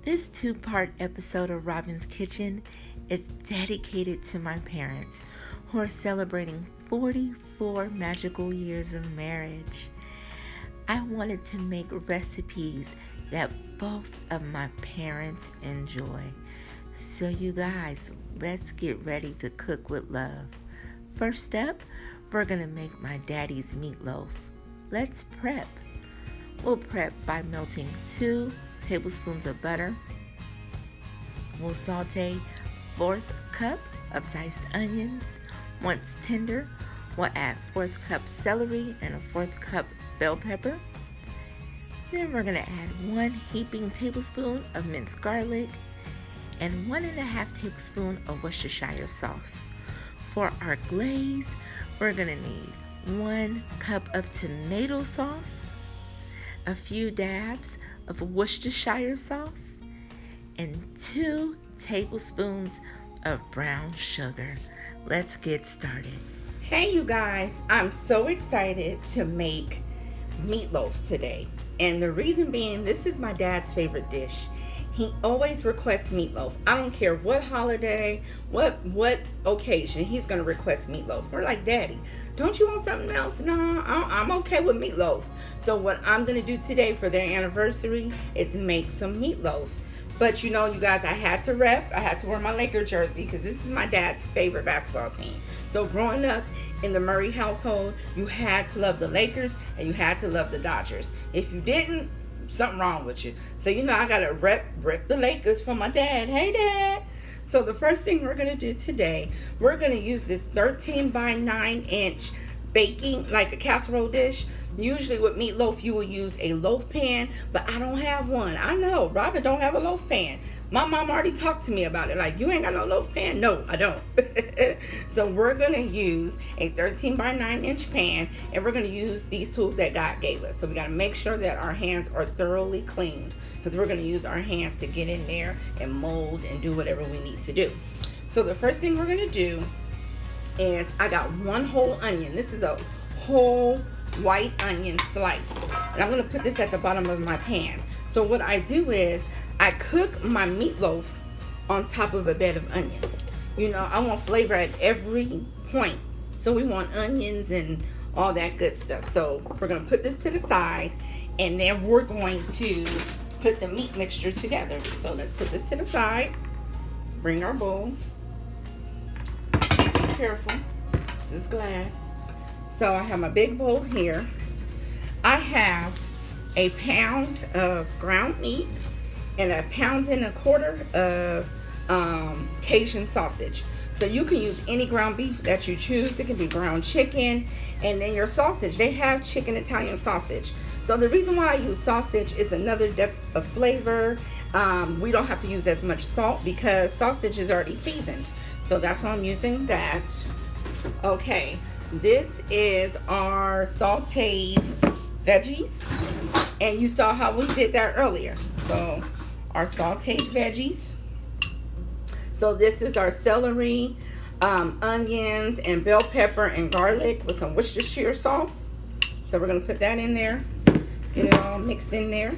This two-part episode of Robin's Kitchen is dedicated to my parents who are celebrating 44 magical years of marriage. I wanted to make recipes that both of my parents enjoy. So you guys, let's get ready to cook with love. First up, we're gonna make my daddy's meatloaf. Let's prep. We'll prep by melting 2 tablespoons of butter. We'll saute 1/4 cup of diced onions. Once tender, we'll add 1/4 cup celery and a 1/4 cup bell pepper. Then we're gonna add 1 heaping tablespoon of minced garlic and 1.5 tablespoons of Worcestershire sauce. For our glaze, we're gonna need 1 cup of tomato sauce, a few dabs of Worcestershire sauce, and 2 tablespoons of brown sugar. Let's get started. Hey you guys, I'm so excited to make meatloaf today. And the reason being, this is my dad's favorite dish. He always requests meatloaf. I don't care what holiday, what occasion, he's gonna request meatloaf. We're like, Daddy, don't you want something else? No, I'm okay with meatloaf. So what I'm gonna do today for their anniversary is make some meatloaf. But you know, you guys, I had to wear my Laker jersey because this is my dad's favorite basketball team. So growing up in the Murray household, you had to love the Lakers and you had to love the Dodgers. If you didn't, something wrong with you. So you know, I gotta rep the Lakers for my dad. Hey Dad. So the first thing we're gonna do today, we're gonna use this 13 by 9 inch baking, like a casserole dish. Usually with meatloaf you will use a loaf pan, but I don't have one. I know Robin don't have a loaf pan. My mom already talked to me about it, like, you ain't got no loaf pan? No, I don't. So we're gonna use a 13 by 9 inch pan, and we're gonna use these tools that God gave us. So we gotta make sure that our hands are thoroughly cleaned, because we're gonna use our hands to get in there and mold and do whatever we need to do. So the first thing we're gonna do is, I got 1 whole onion. This is a whole white onion sliced, and I'm going to put this at the bottom of my pan. So what I do is I cook my meatloaf on top of a bed of onions. You know, I want flavor at every point, so we want onions and all that good stuff. So we're going to put this to the side, and then we're going to put the meat mixture together. So let's put this to the side, bring our bowl. Be careful, this is glass. So I have my big bowl here. I have a pound of ground meat and a 1.25 pounds of Cajun sausage. So you can use any ground beef that you choose. It can be ground chicken, and then your sausage. They have chicken Italian sausage. So the reason why I use sausage is another depth of flavor. We don't have to use as much salt because sausage is already seasoned. So that's why I'm using that. Okay. This is our sauteed veggies, and you saw how we did that earlier. So our sauteed veggies. So this is our celery, onions, and bell pepper and garlic with some Worcestershire sauce. So we're gonna put that in there, get it all mixed in there.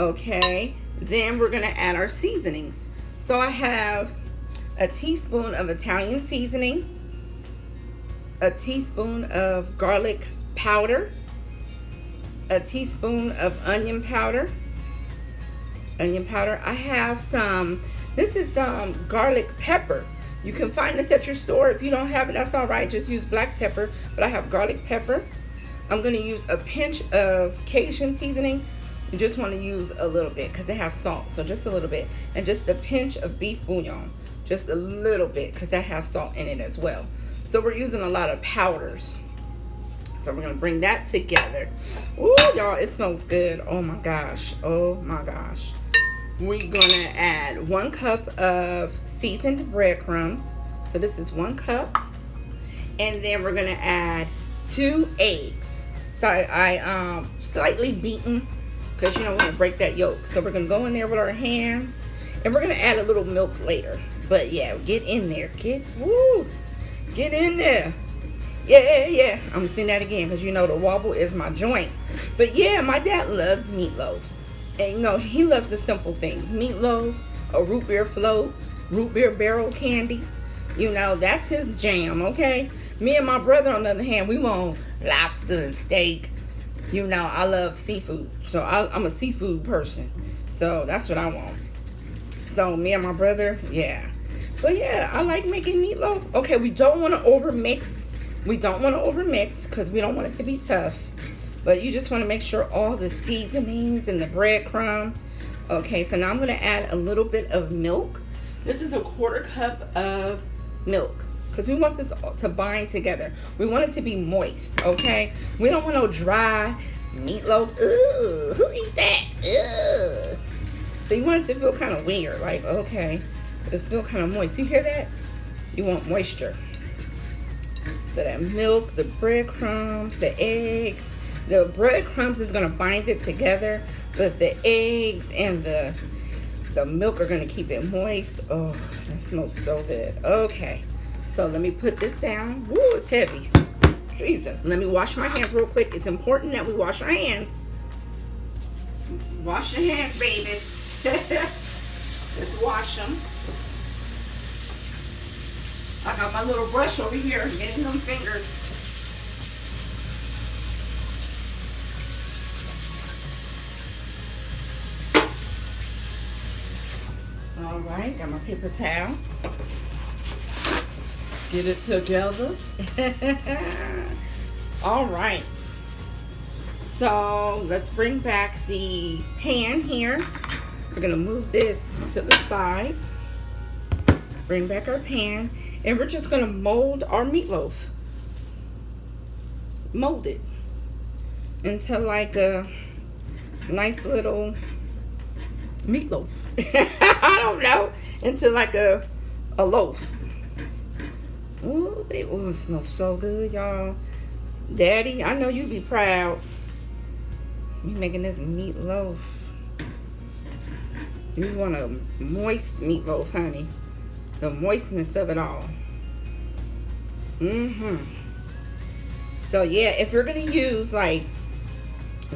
Okay, then we're gonna add our seasonings. So I have a teaspoon of Italian seasoning, a teaspoon of garlic powder, a teaspoon of onion powder. I have some, this is some garlic pepper. You can find this at your store. If you don't have it, that's all right. Just use black pepper, but I have garlic pepper. I'm gonna use a pinch of Cajun seasoning. You just wanna use a little bit because it has salt, so just a little bit. And just a pinch of beef bouillon, just a little bit because that has salt in it as well. So we're using a lot of powders. So we're gonna bring that together. Ooh, y'all, it smells good. Oh my gosh, oh my gosh. We're gonna add 1 cup of seasoned breadcrumbs. So this is 1 cup. And then we're gonna add 2 eggs. So I slightly beaten, because you know we're gonna break that yolk. So we're gonna go in there with our hands, and we're gonna add a little milk later. But yeah, get in there, get in there. Yeah. I'm gonna sing that again because you know the wobble is my joint. But yeah, my dad loves meatloaf. And you know, he loves the simple things. Meatloaf, a root beer float, root beer barrel candies. You know, that's his jam, okay? Me and my brother, on the other hand, we want lobster and steak. You know, I love seafood. So I'm a seafood person. So that's what I want. So me and my brother, yeah. But yeah, I like making meatloaf. Okay, we don't want to overmix. We don't want to overmix because we don't want it to be tough. But you just want to make sure all the seasonings and the breadcrumb. Okay, so now I'm going to add a little bit of milk. This is a 1/4 cup of milk because we want this to bind together. We want it to be moist, okay? We don't want no dry meatloaf. Ugh, who eat that? Ugh. So you want it to feel kind of weird, like, okay, it feel kind of moist. You hear that? You want moisture. So that milk, the breadcrumbs, the eggs. The breadcrumbs is going to bind it together, but the eggs and the milk are going to keep it moist. Oh, that smells so good. Okay, so let me put this down. Woo, it's heavy. Jesus. Let me wash my hands real quick. It's important that we wash our hands. Wash your hands, babies. Let's wash them. I got my little brush over here, getting them fingers. All right, got my paper towel. Get it together. All right. So let's bring back the pan here. We're gonna move this to the side. Bring back our pan, and we're just gonna mold our meatloaf. Mold it into like a nice little meatloaf. I don't know, into like a loaf. Ooh, it smells so good, y'all. Daddy, I know you be proud. You making this meatloaf. You want a moist meatloaf, honey. The moistness of it all. So yeah, if you're gonna use like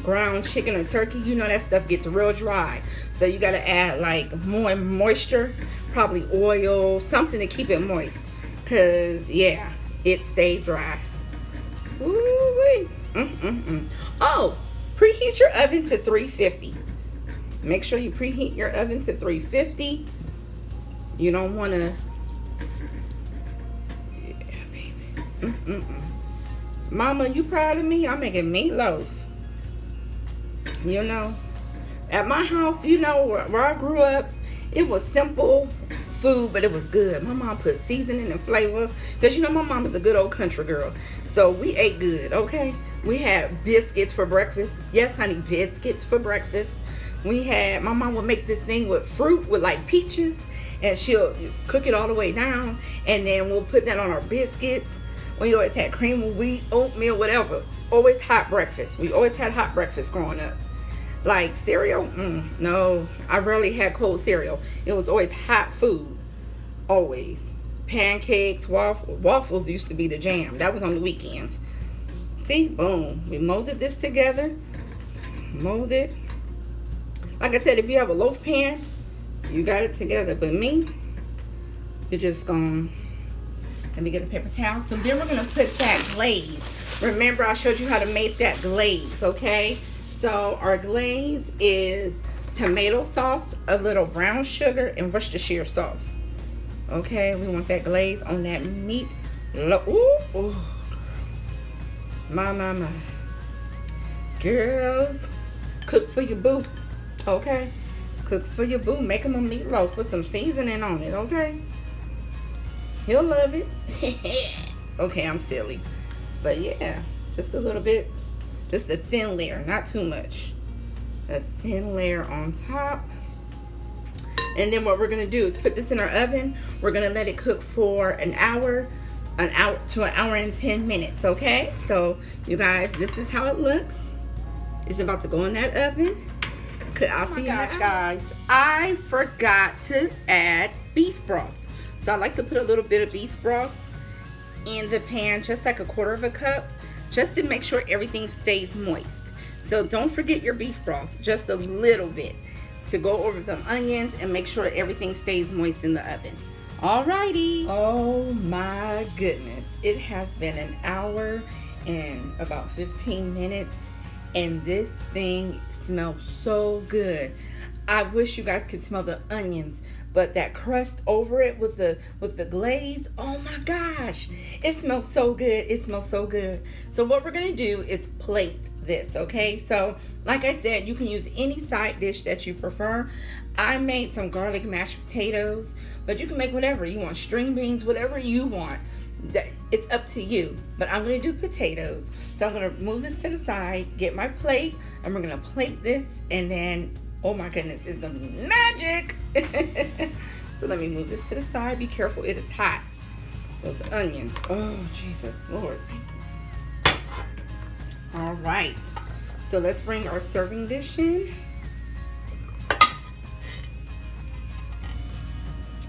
ground chicken or turkey, you know that stuff gets real dry. So you gotta add like more moisture, probably oil, something to keep it moist. Cause yeah, it stayed dry. Ooh-wee. Oh, preheat your oven to 350. Make sure you preheat your oven to 350. You don't want to. Yeah, baby. Mama, you proud of me? I'm making meatloaf. You know, at my house, you know, where I grew up, it was simple food, but it was good. My mom put seasoning and flavor, because you know my mom is a good old country girl. So we ate good, okay? We had biscuits for breakfast. Yes, honey, biscuits for breakfast. My mom would make this thing with fruit, with like peaches, and she'll cook it all the way down, and then we'll put that on our biscuits. We always had cream of wheat, oatmeal, whatever. Always hot breakfast. We always had hot breakfast growing up. Like cereal, no, I rarely had cold cereal. It was always hot food, always. Pancakes, waffles used to be the jam. That was on the weekends. See, boom, we molded this together. Mold it. Like I said, if you have a loaf pan, you got it together. But me, you're just gonna, let me get a paper towel. So then we're gonna put that glaze. Remember, I showed you how to make that glaze, okay? So our glaze is tomato sauce, a little brown sugar, and Worcestershire sauce. Okay, we want that glaze on that meat. Ooh. My. Girls, cook for your boo. Okay? Cook for your boo. Make him a meatloaf with some seasoning on it, okay? He'll love it. Okay, I'm silly. But yeah, just a little bit. Just a thin layer, not too much. A thin layer on top. And then what we're gonna do is put this in our oven. We're gonna let it cook for an hour to an hour and 10 minutes, okay? So you guys, this is how it looks. It's about to go in that oven. I'll see you guys. I forgot to add beef broth. So I like to put a little bit of beef broth in the pan, just like a 1/4 cup, just to make sure everything stays moist. So don't forget your beef broth, just a little bit, to go over the onions and make sure everything stays moist in the oven. Alrighty. Oh my goodness. It has been an hour and about 15 minutes and this thing smells so good. I wish you guys could smell the onions, but that crust over it with the glaze, oh my gosh, it smells so good. It smells so good. So what we're gonna do is plate this, okay? So like I said, you can use any side dish that you prefer. I made some garlic mashed potatoes, but you can make whatever you want, string beans, whatever you want. It's up to you, but I'm gonna do potatoes. So I'm gonna move this to the side, get my plate, and we're gonna plate this, and then oh my goodness, it's gonna be magic. So let me move this to the side. Be careful, it is hot. Those onions, oh Jesus, Lord, thank you. All right, so let's bring our serving dish in.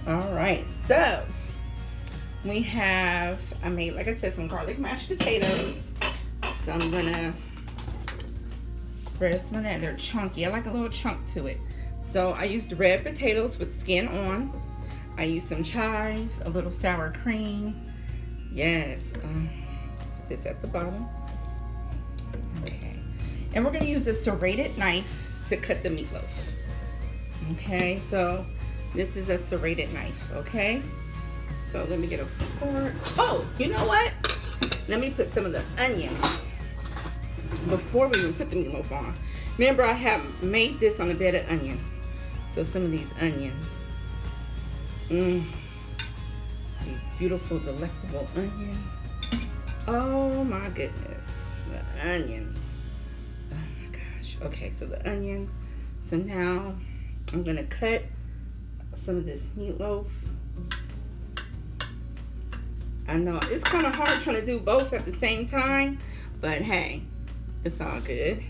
All right, so we have, I made, like I said, some garlic mashed potatoes. So I'm gonna spread some of that. They're chunky. I like a little chunk to it. So I used red potatoes with skin on. I used some chives, a little sour cream. Yes. Put this at the bottom. Okay. And we're gonna use a serrated knife to cut the meatloaf. Okay, so this is a serrated knife, okay? So let me get a fork. Oh, you know what? Let me put some of the onions before we even put the meatloaf on. Remember, I have made this on a bed of onions. So some of these onions. These beautiful, delectable onions. Oh my goodness. The onions. Oh my gosh. Okay, so the onions. So now I'm gonna cut some of this meatloaf. I know it's kind of hard trying to do both at the same time, but hey, it's all good.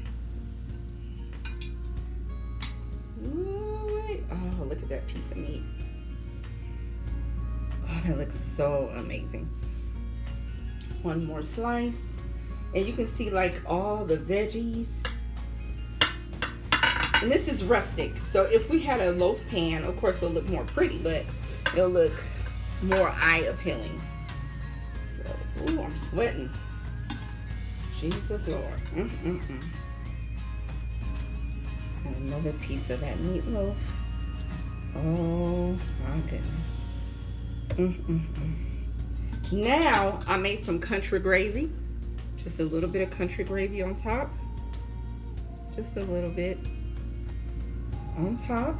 Oh, look at that piece of meat. Oh, that looks so amazing. One more slice. And you can see like all the veggies. And this is rustic. So if we had a loaf pan, of course it'll look more pretty, but it'll look more eye appealing. So, ooh, I'm sweating. Jesus Lord. And another piece of that meatloaf. Oh my goodness. Now I made some country gravy. Just a little bit of country gravy on top. Just a little bit on top.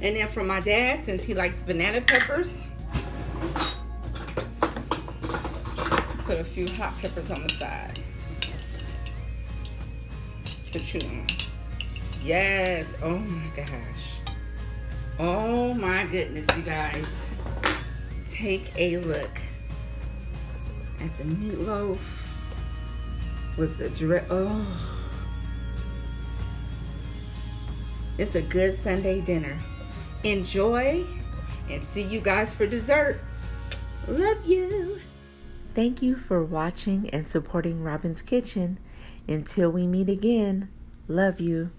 And then for my dad, since he likes banana peppers, put a few hot peppers on the side to chew on. Yes, oh my gosh. Oh my goodness, you guys. Take a look at the meatloaf with the oh. It's a good Sunday dinner. Enjoy and see you guys for dessert. Love you. Thank you for watching and supporting Robin's Kitchen. Until we meet again, love you.